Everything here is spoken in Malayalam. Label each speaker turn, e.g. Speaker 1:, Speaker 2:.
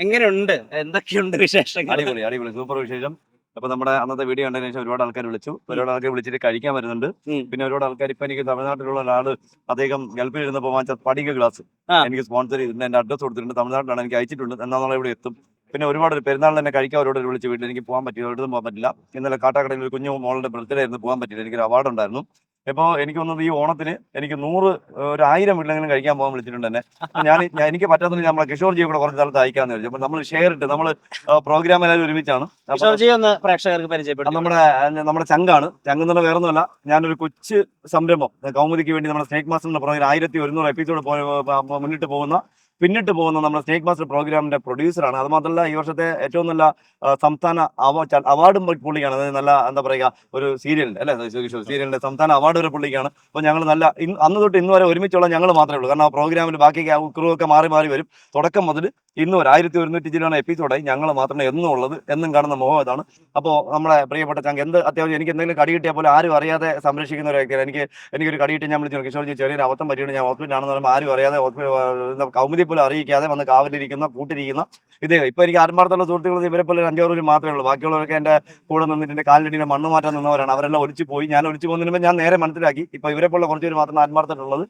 Speaker 1: എങ്ങനെയുണ്ട്? എന്തൊക്കെയുണ്ട് വിശേഷങ്ങൾ?
Speaker 2: അടിപൊളി, അടിപൊളി. സൂപ്പർ വിശേഷം. അപ്പൊ നമ്മുടെ അന്നത്തെ വീഡിയോ കണ്ടതിന് ശേഷം ഒരുപാട് ആൾക്കാർ വിളിച്ചു. ഒരുപാട് ആൾക്കാർ വിളിച്ചിട്ട് കഴിക്കാൻ വരുന്നുണ്ട്. പിന്നെ ഒരുപാട് ആൾക്കാർ ഇപ്പൊ എനിക്ക് തമിഴ്നാട്ടിലുള്ള ഒരാള് അദ്ദേഹം ഗൾഫിൽ ഇരുന്നപ്പോൾ വാങ്ങിച്ച സ്പടിക ഗ്ലാസ്
Speaker 1: ആ.
Speaker 2: എനിക്ക് സ്പോൺസർ ചെയ്തിട്ടുണ്ട്. എന്റെ അഡ്രസ് കൊടുത്തിട്ടുണ്ട്. തമിഴ്നാട്ടിലാണ് എനിക്ക് അയച്ചിട്ടുണ്ട്. എന്നാ നാളെ ഇവിടെ എത്തും. പിന്നെ ഒരുപാട് പെരുന്നാളിൽ തന്നെ കഴിക്കാൻ അവരോട് വിളിച്ച് വീട്ടിൽ എനിക്ക് പോകാൻ പറ്റില്ല, ഒരിടത്തും പോകാൻ പറ്റില്ല. ഇന്നലെ കാട്ടാക്കടയിൽ ഒരു കുഞ്ഞു മോളുടെ ബർത്ത്ഡേ ആയിരുന്നു, പോകാൻ പറ്റില്ല. എനിക്കൊരു അവാർഡ് ഉണ്ടായിരുന്നു. ഇപ്പോൾ എനിക്ക് തോന്നുന്നത് ഈ ഓണത്തിന് എനിക്ക് 1000 വീട്ടിലെങ്കിലും കഴിക്കാൻ പോകാൻ വിളിച്ചിട്ടുണ്ട് എന്നെ. എനിക്ക് പറ്റാത്തത് നമ്മളെ കിഷോർജിയെ കൂടെ കുറച്ച് സ്ഥലത്ത് അയക്കാന്ന് വിചാരിച്ചു. അപ്പൊ നമ്മൾ ഷെയർ ഇട്ട് നമ്മൾ പ്രോഗ്രാം എല്ലാവരും ഒരുമിച്ചാണ്.
Speaker 1: കിഷോർജി ഒന്ന് പ്രേക്ഷകർക്ക് പരിചയപ്പെടുത്തി.
Speaker 2: നമ്മുടെ ചങ്കാണ്. ചങ്ക് എന്ന് പറഞ്ഞാൽ വേറെ ഒന്നുമല്ല, ഞാനൊരു കൊച്ചു സംരംഭം കൗമുദിക്ക് വേണ്ടി നമ്മുടെ സ്നേക് മാസ്റ്റർ എന്ന പ്രോഗ്രാം 1100 എപ്പിസോഡ് പിന്നിട്ട് പോകുന്ന നമ്മുടെ സ്നേക് മാസ്റ്റർ പ്രോഗ്രാമിന്റെ പ്രൊഡ്യൂസറാണ്. അത് മാത്രമല്ല ഈ വർഷത്തെ ഏറ്റവും നല്ല സംസ്ഥാന അവാർഡും പുള്ളിക്കാണ്. അതായത് നല്ല എന്താ പറയുക, ഒരു സീരിയലിന്റെ അല്ലെ, സീരിയലിന്റെ സംസ്ഥാന അവാർഡ് വരെ പുള്ളിക്കാണ്. അപ്പോൾ ഞങ്ങൾ അന്ന് തൊട്ട് ഇന്ന് വരെ ഒരുമിച്ചുള്ള ഞങ്ങൾ മാത്രമേ ഉള്ളൂ. കാരണം ആ പ്രോഗ്രാമിൽ ബാക്കി ക്രൂ ഒക്കെ മാറി മാറി വരും. തുടക്കം മുതൽ ഇന്ന് വരെ 1100 ചില്ലാണ് എപ്പിസോഡായി. ഞങ്ങൾ മാത്രമേ എന്നും ഉള്ളത്, എന്നും കാണുന്ന മുഖം ഇതാണ്. അപ്പോൾ നമ്മുടെ പ്രിയപ്പെട്ട ചങ്ക എന്ത് അത്യാവശ്യം എനിക്ക് എന്തെങ്കിലും കടി കിട്ടിയാൽ പോലും ആരും അറിയാതെ സംരക്ഷിക്കുന്ന ഒരു വ്യക്തിയാണ്. എനിക്കൊരു കടി കിട്ടി ഞാൻ വിളിച്ചു, കിഷോർജി ചെറിയൊരു അബദ്ധം പറ്റിയിട്ട് ഞാൻ ഹോസ്പിറ്റലാണെന്ന് പറയുമ്പോൾ ആരും അറിയാതെ കൗമുദി പോലും അറിയിക്കാതെ വന്ന് കാവലിരിക്കുന്ന കൂട്ടിരിക്കുന്ന ഇദ്ദേഹം. ഇപ്പൊ എനിക്ക് ആത്മാർത്ഥമുള്ള സുഹൃത്തുക്കൾ ഇവരെ പോലെ 5-6 പേര് മാത്രമേ ഉള്ളൂ. ബാക്കിയുള്ളവരൊക്കെ എന്റെ കൂടെ നിന്നിട്ട് എന്റെ കാലിന്റെ മണ്ണ് മാറ്റാൻ നിന്നവരാണ്. അവരെല്ലാം ഒളിച്ചു പോയി. ഞാൻ ഒളിച്ചു പോകുന്നതിന് മുമ്പ് ഞാൻ നേരെ മനസ്സിലാക്കി ഇപ്പൊ ഇവരെ പോലെ കുറച്ച് പേര് മാത്രം ആത്മാർത്ഥമായിട്ടുള്ളത്.